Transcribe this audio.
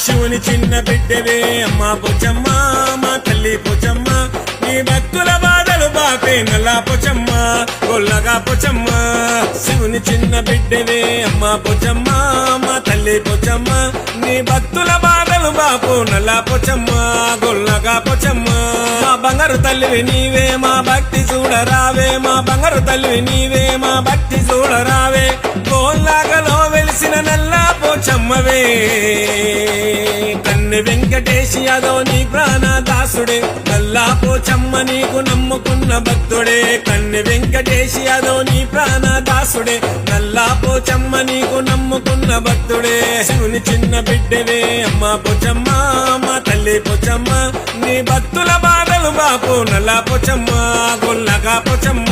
శివుని చిన్న బిడ్డవే అమ్మా పోచమ్మ మా తల్లి పోచమ్మ నీ భక్తుల బాధలు బాపే నల్లా పోచమ్మ గొల్లగా పోచమ్మ శివుని చిన్న బిడ్డవే అమ్మా పోచమ్మ మా తల్లి పోచమ్మ నీ భక్తుల బాధలు బాపు నల్లా పోచమ్మ గొల్లగా పోచమ్మ మా బంగారు తల్లివి నీవే మా భక్తి చూడరావే మా బంగారు తల్లివి నీవే మా భక్తి చూడరావే గోల్లాగలో వెలిసిన నల్లా పోచమ్మవే కన్నె వెంకటేశ్ యాదవ్ నీ ప్రాణదాసుడే నల్లా పోచమ్మ నీకు నమ్ముకున్న భక్తుడే కన్నె వెంకటేశ్ యాదవ్ నీ ప్రాణదాసుడే నల్లా పోచమ్మ నీకు నమ్ముకున్న భక్తుడే శివుని చిన్న బిడ్డవే అమ్మా పోచమ్మ మా తల్లి పోచమ్మ నీ భక్తుల బాధలు బాపు నల్లా పోచమ్మ గొల్లగా పోచమ్మ